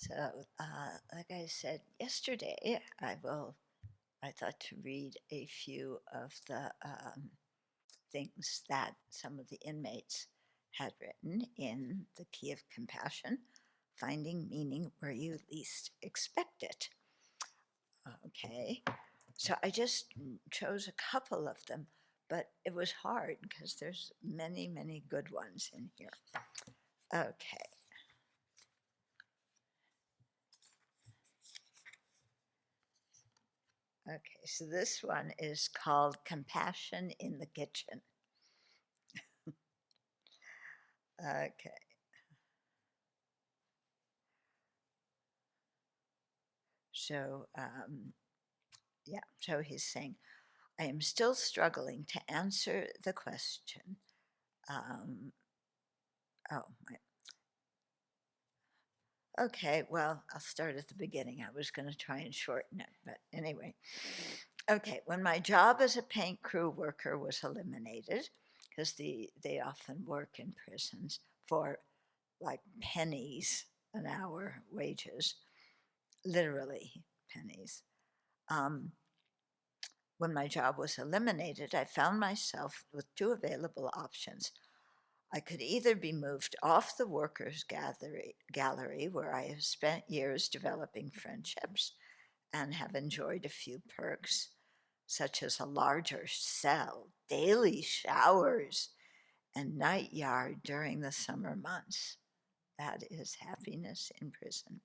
So, like I said yesterday, I thought to read a few of the things that some of the inmates had written in The Key of Compassion, Finding Meaning Where You Least Expect It. Okay, so I just chose a couple of them, but it was hard because there's many, many good ones in here. Okay. Okay, so this one is called Compassion in the Kitchen. Okay, so so he's saying, I am still struggling to answer the question. Um, oh, okay, well, I'll start at the beginning. I was going to try and shorten it, but anyway. Okay, when my job as a paint crew worker was eliminated, because they often work in prisons for like pennies an hour wages, literally pennies. Um, when my job was eliminated, I found myself with two available options. I could either be moved off the workers' gallery, where I have spent years developing friendships and have enjoyed a few perks, such as a larger cell, daily showers, and night yard during the summer months. That is happiness in prison.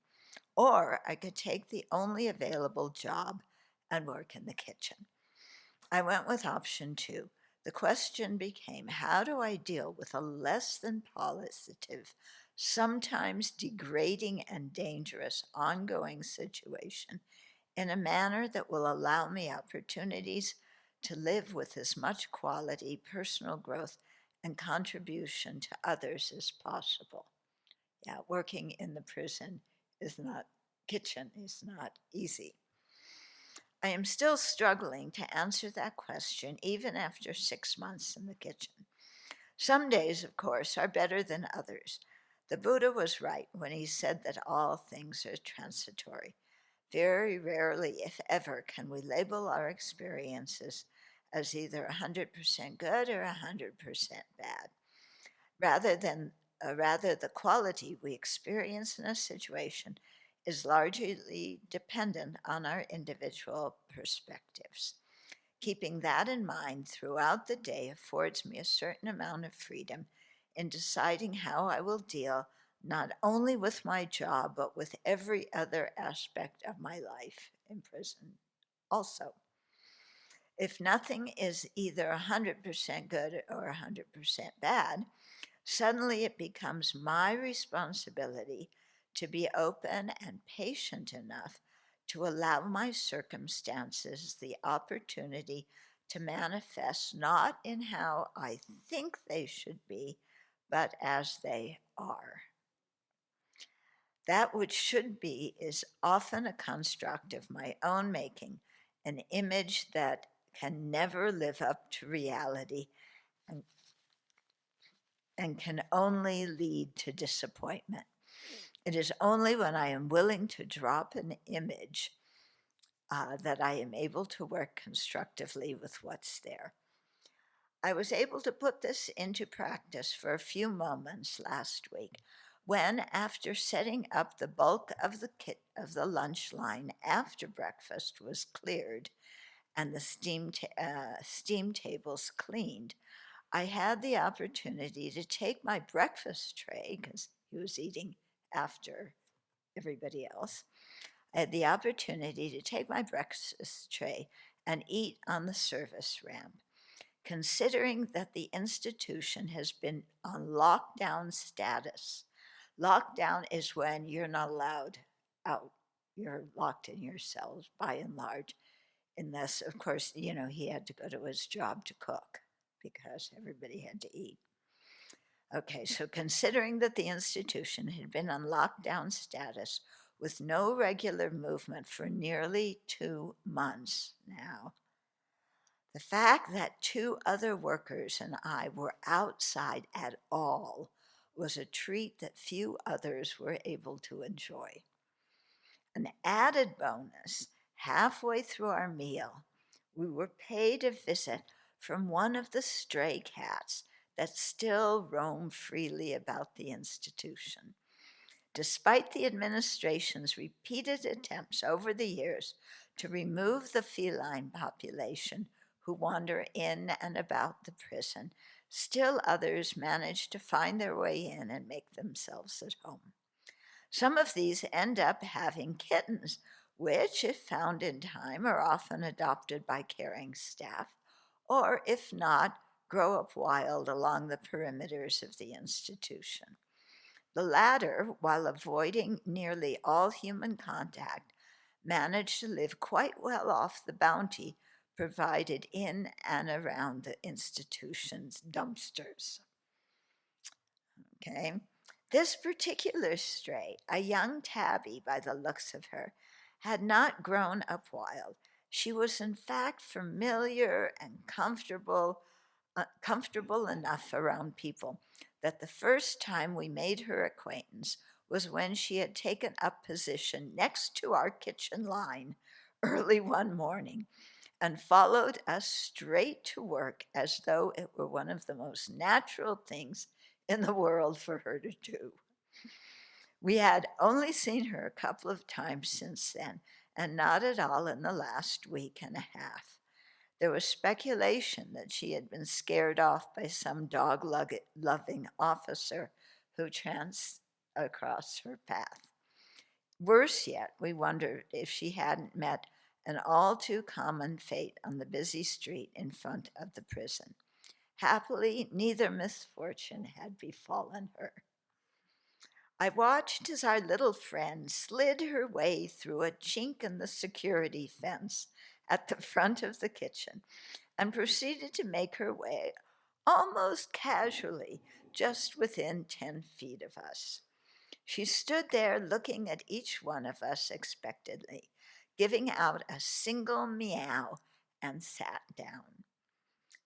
Or I could take the only available job and work in the kitchen. I went with option two. The question became, how do I deal with a less than positive, sometimes degrading and dangerous ongoing situation in a manner that will allow me opportunities to live with as much quality, personal growth, and contribution to others as possible? Yeah, working in the prison is not, kitchen is not easy. I am still struggling to answer that question even after 6 months in the kitchen. Some days, of course, are better than others. The Buddha was right when he said that all things are transitory. Very rarely, if ever, can we label our experiences as either 100% good or 100% bad. Rather, the quality we experience in a situation is largely dependent on our individual perspectives. Keeping that in mind throughout the day affords me a certain amount of freedom in deciding how I will deal not only with my job, but with every other aspect of my life in prison also. If nothing is either 100% good or 100% bad, suddenly it becomes my responsibility to be open and patient enough to allow my circumstances the opportunity to manifest not in how I think they should be, but as they are. That which should be is often a construct of my own making, an image that can never live up to reality and, and can only lead to disappointment. It is only when I am willing to drop an image that I am able to work constructively with what's there. I was able to put this into practice for a few moments last week when, after setting up the bulk of the lunch line after breakfast was cleared and the steam tables cleaned, I had the opportunity to take my breakfast tray, because he was eating after everybody else. I had the opportunity to take my breakfast tray and eat on the service ramp. Considering that the institution has been on lockdown status, lockdown is when you're not allowed out. You're locked in your cells by and large, unless, of course, he had to go to his job to cook because everybody had to eat. Okay, so considering that the institution had been on lockdown status with no regular movement for nearly 2 months now, the fact that two other workers and I were outside at all was a treat that few others were able to enjoy. An added bonus, halfway through our meal, we were paid a visit from one of the stray cats that still roam freely about the institution. Despite the administration's repeated attempts over the years to remove the feline population who wander in and about the prison, still others manage to find their way in and make themselves at home. Some of these end up having kittens, which, if found in time, are often adopted by caring staff, or if not, grow up wild along the perimeters of the institution. The latter, while avoiding nearly all human contact, manage to live quite well off the bounty provided in and around the institution's dumpsters. Okay. This particular stray, a young tabby by the looks of her, had not grown up wild. She was, in fact, familiar and comfortable enough around people that the first time we made her acquaintance was when she had taken up position next to our kitchen line early one morning and followed us straight to work as though it were one of the most natural things in the world for her to do. We had only seen her a couple of times since then, and not at all in the last week and a half. There was speculation that she had been scared off by some dog-loving officer who chanced across her path. Worse yet, we wondered if she hadn't met an all too common fate on the busy street in front of the prison. Happily, neither misfortune had befallen her. I watched as our little friend slid her way through a chink in the security fence at the front of the kitchen and proceeded to make her way almost casually just within 10 feet of us. She stood there looking at each one of us expectantly, giving out a single meow, and sat down,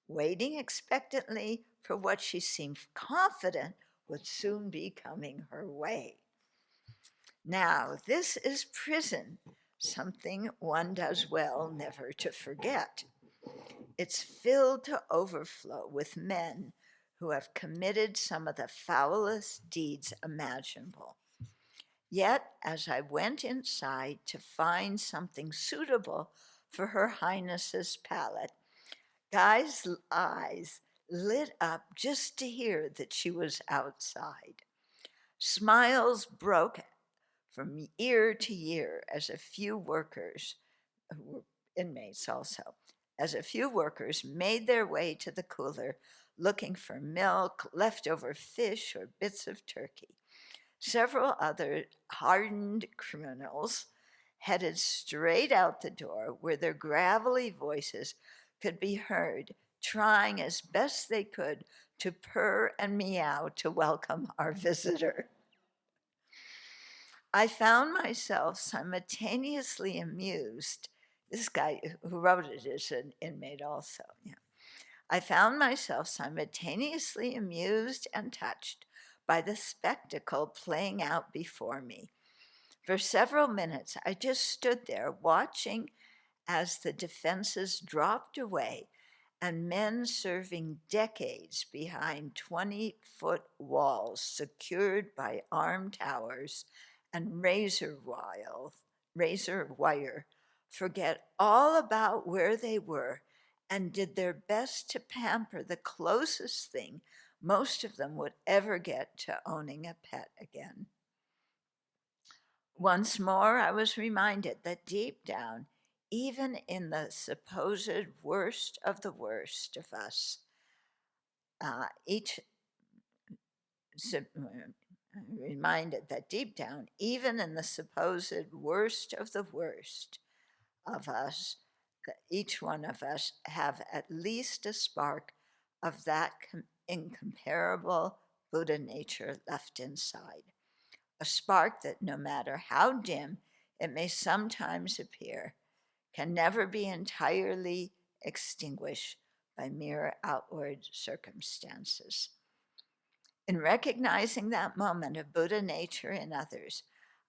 waiting expectantly for what she seemed confident would soon be coming her way. Now, this is prison, something one does well never to forget. It's filled to overflow with men who have committed some of the foulest deeds imaginable. Yet, as I went inside to find something suitable for Her Highness's palate, Guy's eyes lit up just to hear that she was outside. Smiles broke from ear to ear as a few workers, who were inmates also, as a few workers made their way to the cooler looking for milk, leftover fish, or bits of turkey. Several other hardened criminals headed straight out the door where their gravelly voices could be heard, trying as best they could to purr and meow to welcome our visitor. I found myself simultaneously amused. This guy who wrote it is an inmate also. Yeah. I found myself simultaneously amused and touched by the spectacle playing out before me. For several minutes, I just stood there watching as the defenses dropped away and men serving decades behind 20-foot walls secured by armed towers and razor wire forget all about where they were and did their best to pamper the closest thing most of them would ever get to owning a pet again. Once more, I was reminded that deep down, even in the supposed worst of the worst of us, reminded that deep down, even in the supposed worst of the worst of us, that each one of us have at least a spark of that incomparable Buddha nature left inside. A spark that, no matter how dim it may sometimes appear, can never be entirely extinguished by mere outward circumstances. In recognizing that moment of Buddha nature in others,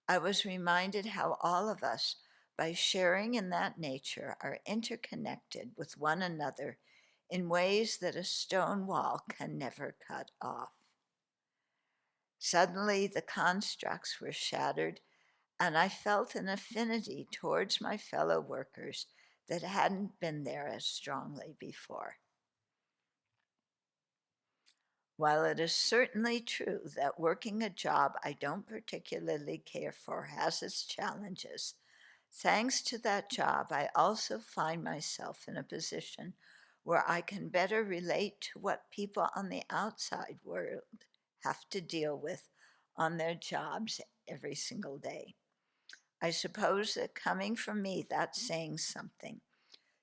I was reminded how all of us, by sharing in that nature, are interconnected with one another in ways that a stone wall can never cut off. Suddenly, the constructs were shattered, and I felt an affinity towards my fellow workers that hadn't been there as strongly before. While it is certainly true that working a job I don't particularly care for has its challenges, thanks to that job, I also find myself in a position where I can better relate to what people on the outside world have to deal with on their jobs every single day. I suppose that coming from me, that's saying something.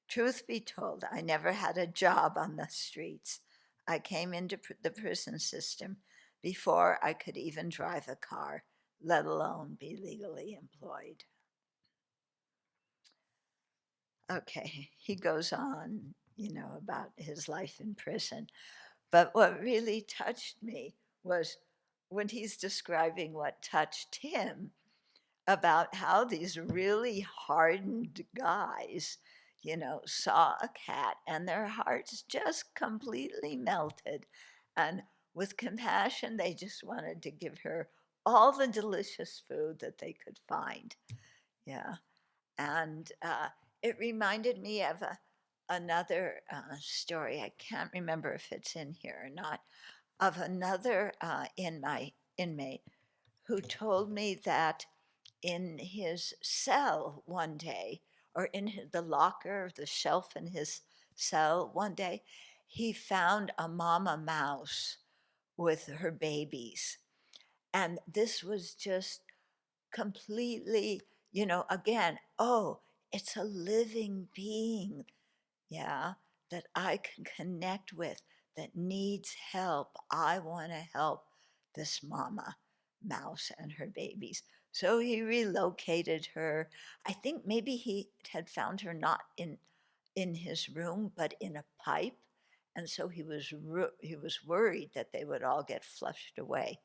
Truth be told, I never had a job on the streets. I came into the prison system before I could even drive a car, let alone be legally employed. Okay, he goes on, about his life in prison. But what really touched me was when he's describing what touched him about how these really hardened guys, saw a cat and their hearts just completely melted. And with compassion, they just wanted to give her all the delicious food that they could find. Yeah. And it reminded me of another story. I can't remember if it's in here or not, of another inmate who told me that in his cell one day, or in the locker, the shelf in his cell one day, he found a mama mouse with her babies. And this was just completely, again, oh, it's a living being, yeah, that I can connect with, that needs help. I want to help this mama mouse and her babies. So he relocated her. I think maybe he had found her not in his room, but in a pipe. And so he was worried that they would all get flushed away,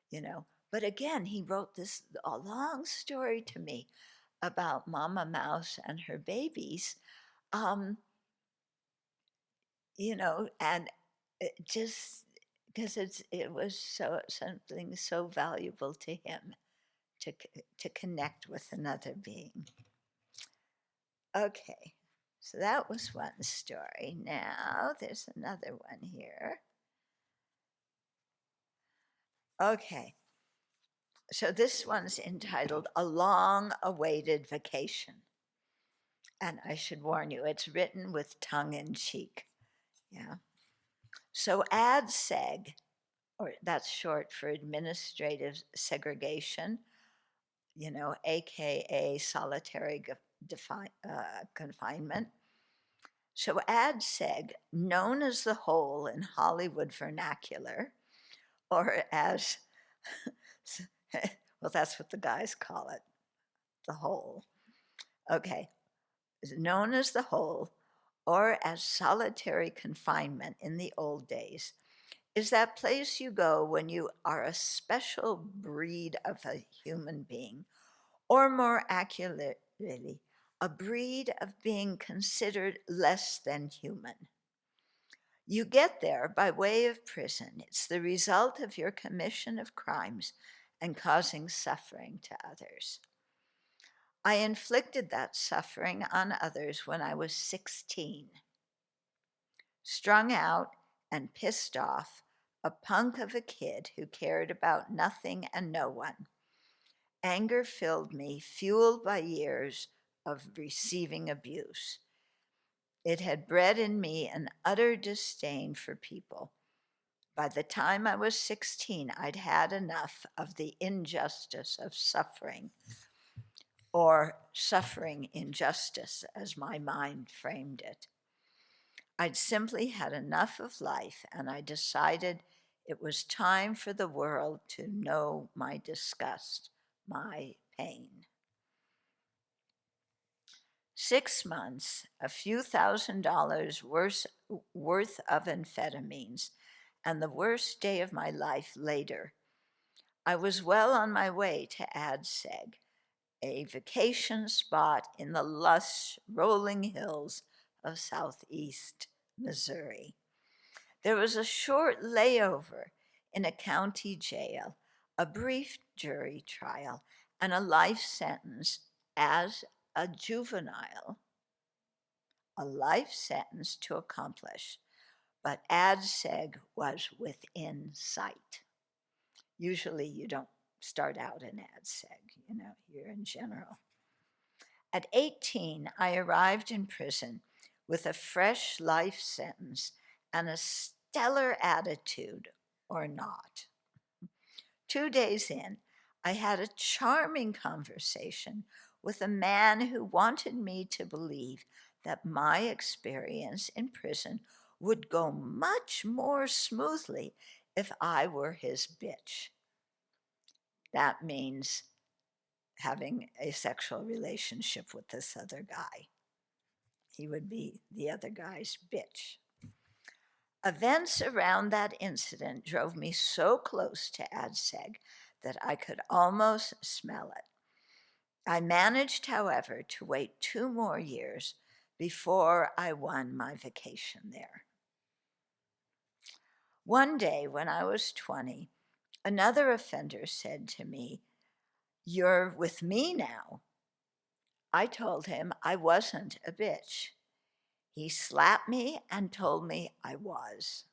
you know. But again, he wrote this a long story to me about Mama Mouse and her babies, um, and it just because it was so something so valuable to him to connect with another being. Okay, so that was one story. Now there's another one here. Okay, so this one's entitled A Long Awaited Vacation. And I should warn you, it's written with tongue in cheek. Yeah. So ADSEG, or that's short for administrative segregation, AKA solitary confinement. So ADSEG, known as the hole in Hollywood vernacular, or as, well, that's what the guys call it, the hole. Okay, known as the hole, or as solitary confinement in the old days, is that place you go when you are a special breed of a human being, or more accurately, a breed of being considered less than human. You get there by way of prison. It's the result of your commission of crimes and causing suffering to others. I inflicted that suffering on others when I was 16. Strung out and pissed off, a punk of a kid who cared about nothing and no one. Anger filled me, fueled by years of receiving abuse. It had bred in me an utter disdain for people. By the time I was 16, I'd had enough of the injustice of suffering, or suffering injustice, as my mind framed it. I'd simply had enough of life, and I decided it was time for the world to know my disgust, my pain. 6 months, a few $1,000s worth of amphetamines, and the worst day of my life later. I was well on my way to Adseg, a vacation spot in the lush rolling hills of southeast Missouri. There was a short layover in a county jail, a brief jury trial, and a life sentence as a juvenile, a life sentence to accomplish, but Adseg was within sight. Usually you don't start out in Adseg, you're in general. At 18, I arrived in prison with a fresh life sentence and a stellar attitude, or not. 2 days in, I had a charming conversation with a man who wanted me to believe that my experience in prison would go much more smoothly if I were his bitch. That means having a sexual relationship with this other guy. He would be the other guy's bitch. Events around that incident drove me so close to Adseg that I could almost smell it. I managed, however, to wait 2 more years before I won my vacation there. One day when I was 20, another offender said to me, "You're with me now." I told him I wasn't a bitch. He slapped me and told me I was.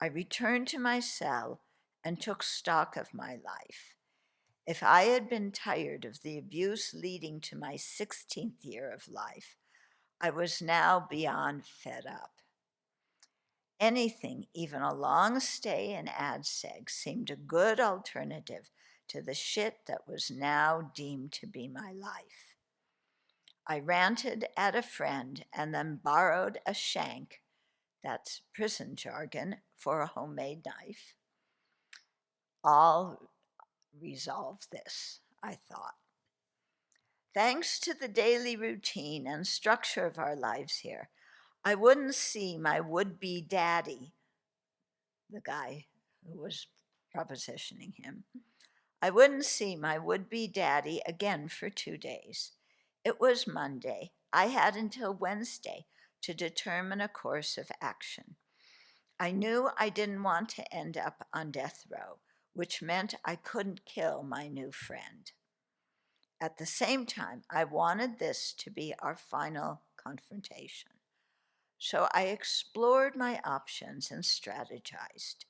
I returned to my cell and took stock of my life. If I had been tired of the abuse leading to my 16th year of life, I was now beyond fed up. Anything, even a long stay in Adseg, seemed a good alternative to the shit that was now deemed to be my life. I ranted at a friend and then borrowed a shank, that's prison jargon, for a homemade knife. I'll resolve this, I thought. Thanks to the daily routine and structure of our lives here, I wouldn't see my would-be daddy, the guy who was propositioning him, I wouldn't see my would-be daddy again for 2 days. It was Monday. I had until Wednesday to determine a course of action. I knew I didn't want to end up on death row, which meant I couldn't kill my new friend. At the same time, I wanted this to be our final confrontation. So I explored my options and strategized.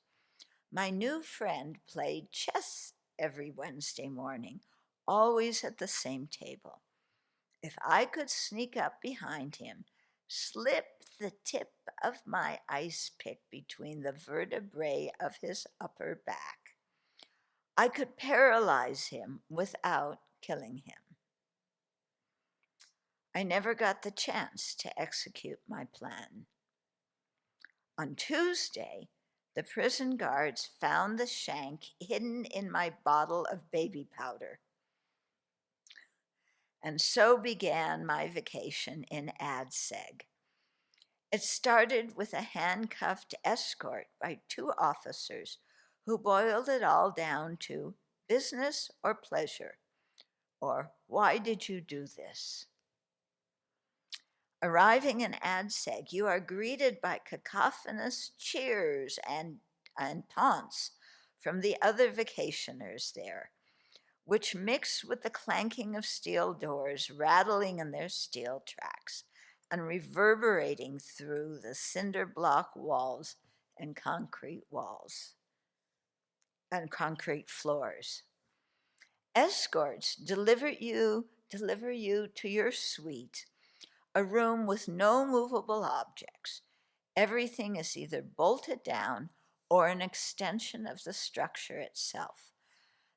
My new friend played chess every Wednesday morning, always at the same table. If I could sneak up behind him, slip the tip of my ice pick between the vertebrae of his upper back, I could paralyze him without killing him. I never got the chance to execute my plan. On Tuesday, the prison guards found the shank hidden in my bottle of baby powder. And so began my vacation in Adseg. It started with a handcuffed escort by 2 officers who boiled it all down to business or pleasure, or why did you do this? Arriving in Adseg, you are greeted by cacophonous cheers and taunts from the other vacationers there, which mix with the clanking of steel doors rattling in their steel tracks and reverberating through the cinder block walls and concrete floors. Escorts deliver you to your suite, a room with no movable objects. Everything is either bolted down or an extension of the structure itself.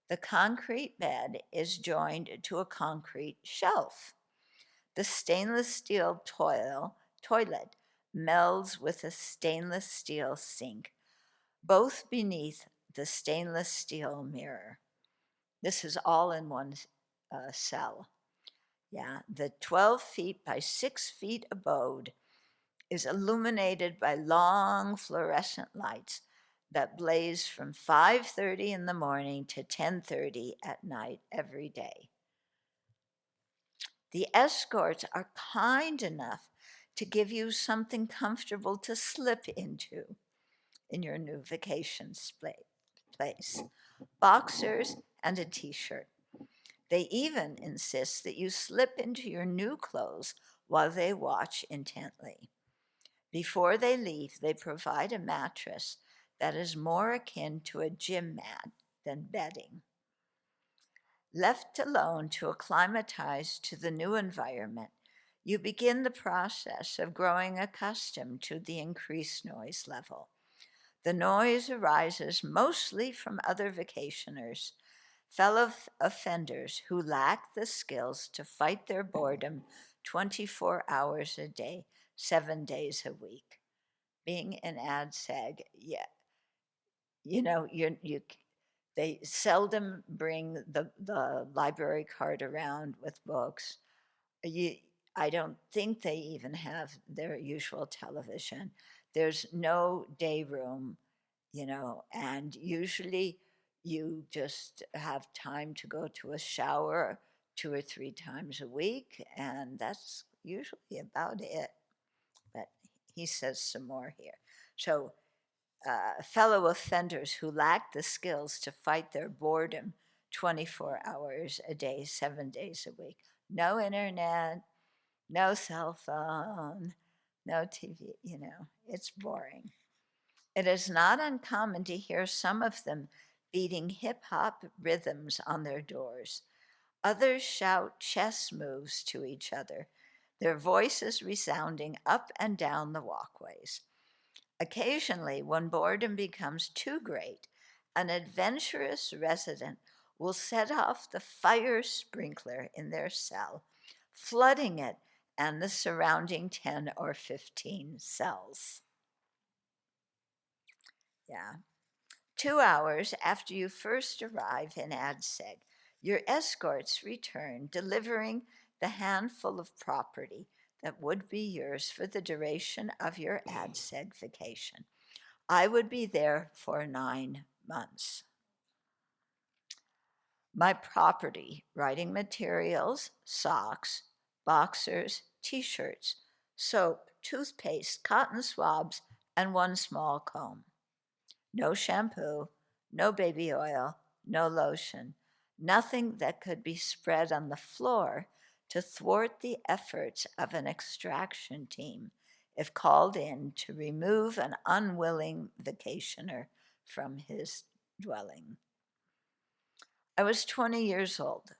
The concrete bed is joined to a concrete shelf. The stainless steel toilet melds with a stainless steel sink, both beneath the stainless steel mirror. This is all in one cell. Yeah, the 12 feet by 6 feet abode is illuminated by long fluorescent lights that blaze from 5:30 in the morning to 10:30 at night every day. The escorts are kind enough to give you something comfortable to slip into in your new vacation place. Boxers and a t-shirt. They even insist that you slip into your new clothes while they watch intently. Before they leave, they provide a mattress that is more akin to a gym mat than bedding. Left alone to acclimatize to the new environment, you begin the process of growing accustomed to the increased noise level. The noise arises mostly from other vacationers, fellow offenders who lack the skills to fight their boredom 24 hours a day, 7 days a week. Being an ADSEG, yeah, you they seldom bring the library cart around with books. You, I don't think they even have their usual television. There's no day room, and usually you just have time to go to a shower 2 or 3 times a week, and that's usually about it. But he says some more here. So, fellow offenders who lack the skills to fight their boredom 24 hours a day, 7 days a week. No internet, no cell phone, no TV, it's boring. It is not uncommon to hear some of them beating hip hop rhythms on their doors. Others shout chess moves to each other, their voices resounding up and down the walkways. Occasionally, when boredom becomes too great, an adventurous resident will set off the fire sprinkler in their cell, flooding it and the surrounding 10 or 15 cells. Yeah. 2 hours after you first arrive in ADSEG, your escorts return, delivering the handful of property that would be yours for the duration of your ADSEG vacation. I would be there for 9 months. My property, writing materials, socks, boxers, t-shirts, soap, toothpaste, cotton swabs, and one small comb. No shampoo, no baby oil, no lotion, nothing that could be spread on the floor to thwart the efforts of an extraction team if called in to remove an unwilling vacationer from his dwelling. I was 20 years old.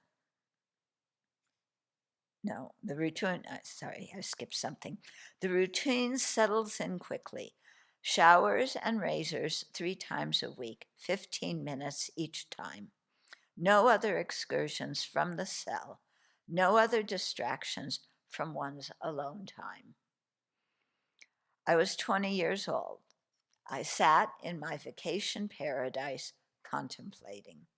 No, the routine, sorry, I skipped something. The routine settles in quickly. Showers and razors 3 times a week, 15 minutes each time. No other excursions from the cell. No other distractions from one's alone time. I was 20 years old. I sat in my vacation paradise contemplating.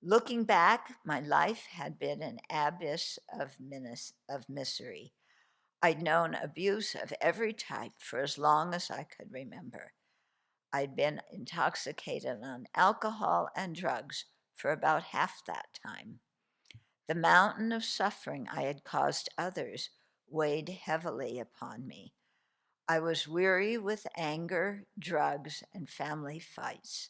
Looking back, my life had been an abyss of misery. I'd known abuse of every type for as long as I could remember. I'd been intoxicated on alcohol and drugs for about half that time. The mountain of suffering I had caused others weighed heavily upon me. I was weary with anger, drugs, and family fights.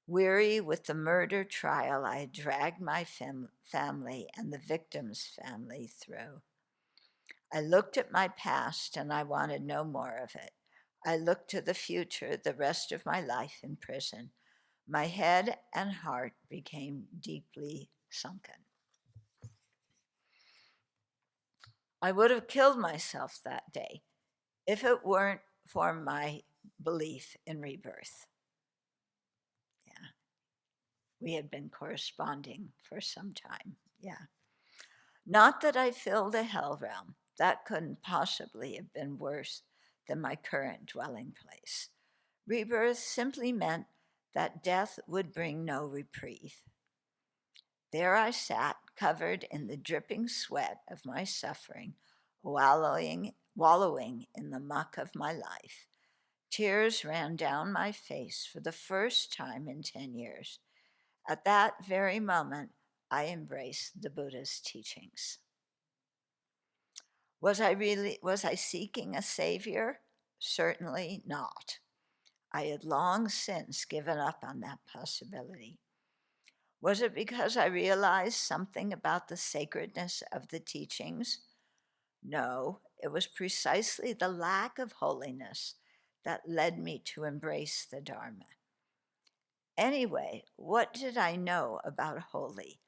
Weary with the murder trial I had dragged my family and the victim's family through. I looked at my past and I wanted no more of it. I looked to the future, the rest of my life in prison. My head and heart became deeply sunken. I would have killed myself that day if it weren't for my belief in rebirth. Yeah. We had been corresponding for some time. Yeah. Not that I filled a hell realm. That couldn't possibly have been worse than my current dwelling place. Rebirth simply meant that death would bring no reprieve. There I sat, covered in the dripping sweat of my suffering, wallowing in the muck of my life, Tears ran down my face for the first time in 10 years. At that very moment, I embraced the Buddha's teachings. Was I seeking a savior? Certainly not. I had long since given up on that possibility. Was it because I realized something about the sacredness of the teachings? No, it was precisely the lack of holiness that led me to embrace the Dharma. Anyway, what did I know about holy?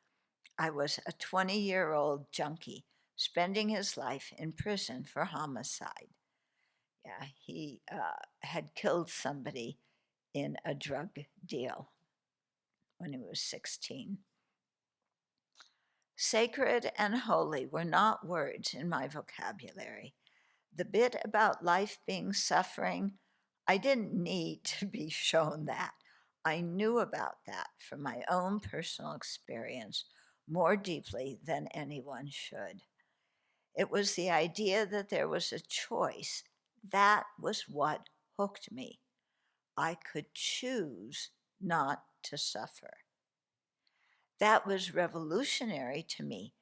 I was a 20-year-old junkie spending his life in prison for homicide. Yeah, he had killed somebody in a drug deal when he was 16. Sacred and holy were not words in my vocabulary. The bit about life being suffering, I didn't need to be shown that. I knew about that from my own personal experience more deeply than anyone should. It was the idea that there was a choice. That was what hooked me. I could choose not to suffer. That was revolutionary to me,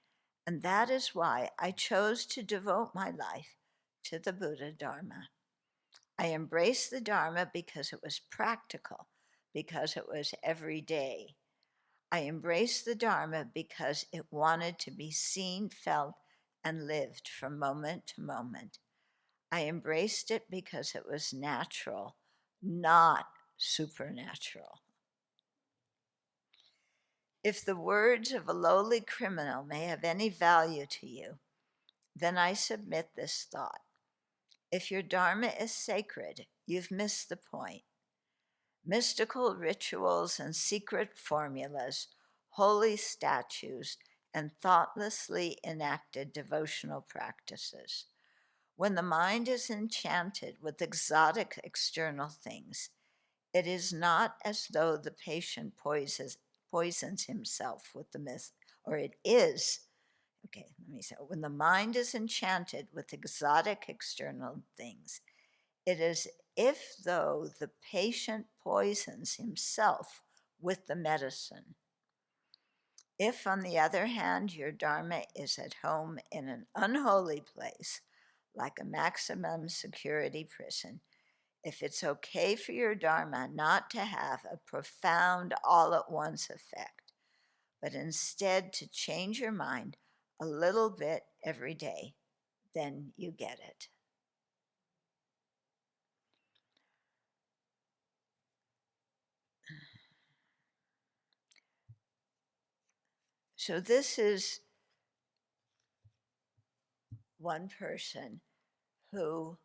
and that is why I chose to devote my life to the Buddha Dharma. I embraced the Dharma because it was practical, because it was everyday. I embraced the Dharma because it wanted to be seen, felt, and lived from moment to moment. I embraced it because it was natural, not supernatural. If the words of a lowly criminal may have any value to you, then I submit this thought. If your Dharma is sacred, you've missed the point. Mystical rituals and secret formulas, holy statues, and thoughtlessly enacted devotional practices. When the mind is enchanted with exotic external things, it is not as though the patient poisons himself with the myth, or it is. Okay, let me say, when the mind is enchanted with exotic external things, it is if though the patient poisons himself with the medicine. If, on the other hand, your Dharma is at home in an unholy place, like a maximum security prison, if it's okay for your Dharma not to have a profound all at once effect, but instead to change your mind a little bit every day, then you get it. So this is one person who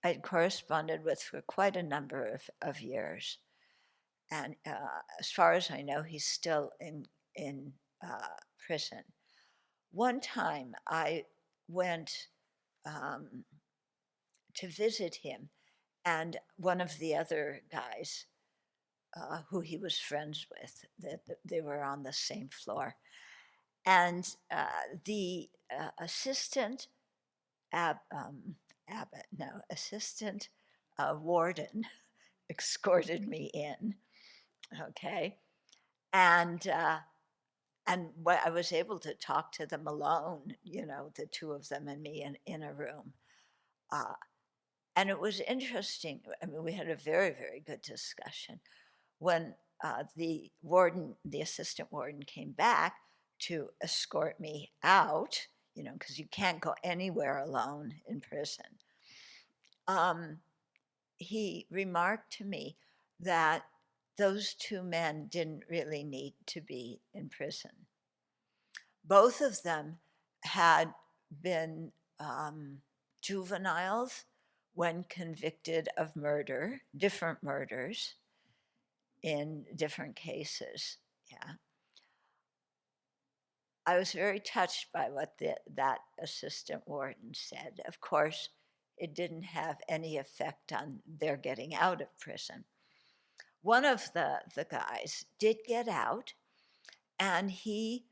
I'd corresponded with for quite a number of years. And as far as I know, he's still in prison. One time I went um, to visit him, and one of the other guys who he was friends with, that they were on the same floor. And the assistant abbot, no, assistant warden escorted me in, okay? And I was able to talk to them alone, the two of them and me in a room. Uh, and it was interesting. I mean, we had a very, very good discussion. When the assistant warden came back to escort me out, because you can't go anywhere alone in prison, he remarked to me that those two men didn't really need to be in prison. Both of them had been juveniles when convicted of murder, different murders in different cases. Yeah. I was very touched by what that assistant warden said. Of course, it didn't have any effect on their getting out of prison. One of the guys did get out, and he,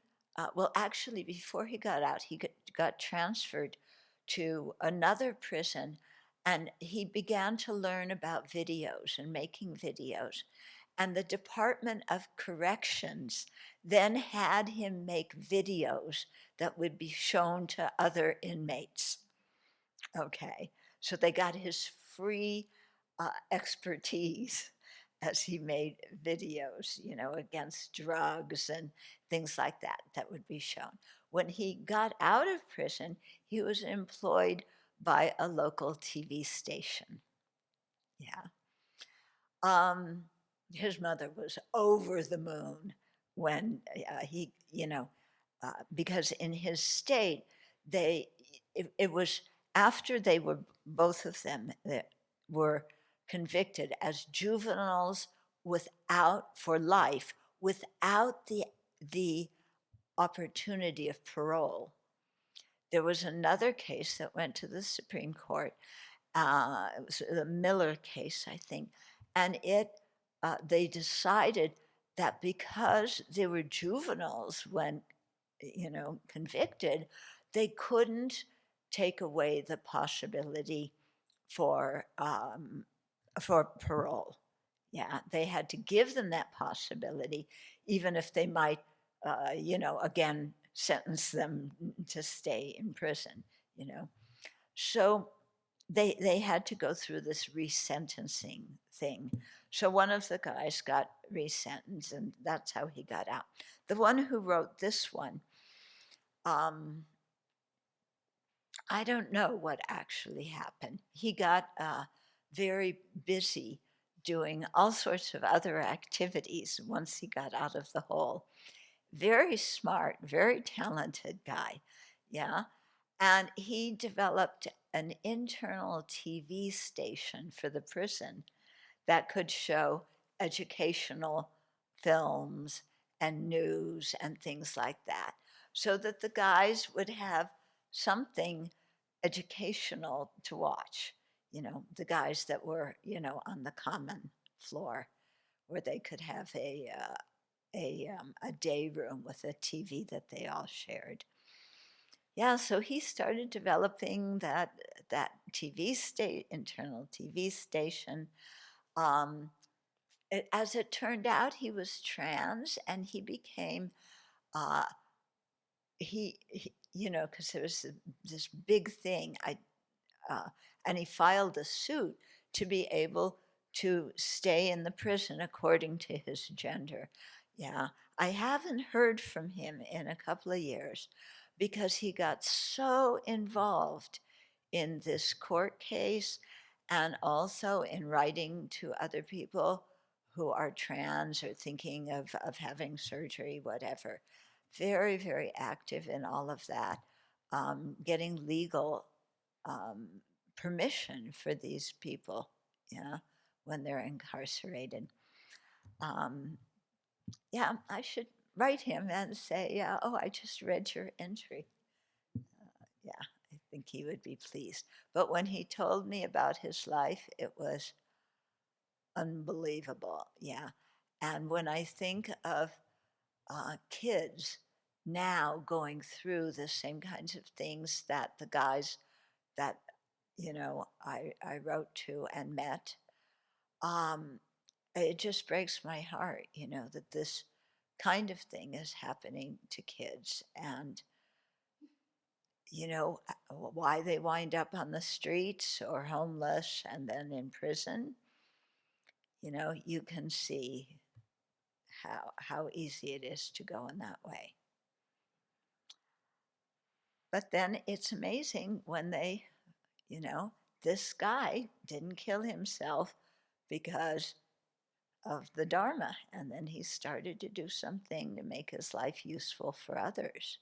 before he got out, he got transferred to another prison And he began to learn about videos and making videos. And the Department of Corrections then had him make videos that would be shown to other inmates. Okay, so they got his free expertise as he made videos, against drugs and things like that that would be shown. When he got out of prison, he was employed by a local TV station. Yeah. Um, his mother was over the moon when because in his state, they, it was after they were, both of them that were convicted as juveniles without, for life, without the opportunity of parole. There was another case that went to the Supreme Court. It was the Miller case, I think, and they decided that because they were juveniles when convicted, they couldn't take away the possibility for parole. Yeah, they had to give them that possibility, even if they might, again sentence them to stay in prison. So they had to go through this resentencing thing. So one of the guys got resentenced, and that's how he got out. The one who wrote this one, I don't know what actually happened. He got very busy doing all sorts of other activities once he got out of the hole. Very smart, very talented guy. Yeah. And he developed an internal TV station for the prison that could show educational films and news and things like that, so that the guys would have something educational to watch. The guys that were, on the common floor, where they could have a day room with a TV that they all shared. Yeah, so he started developing that internal TV station. Um, as it turned out, he was trans, and he became uh, because there was this big thing. And he filed a suit to be able to stay in the prison according to his gender. Yeah, I haven't heard from him in a couple of years because he got so involved in this court case and also in writing to other people who are trans or thinking of having surgery, whatever. Very, very active in all of that, getting legal um, permission for these people, yeah, when they're incarcerated. Um, yeah, I should write him and say, yeah, oh, I just read your entry. Yeah, I think he would be pleased. But when he told me about his life, it was unbelievable. Yeah. And when I think of kids now going through the same kinds of things that the guys that I wrote to and met, um, it just breaks my heart, that this kind of thing is happening to kids, and why they wind up on the streets or homeless and then in prison. You can see how easy it is to go in that way. But then it's amazing when this guy didn't kill himself because of the Dharma. And then he started to do something to make his life useful for others.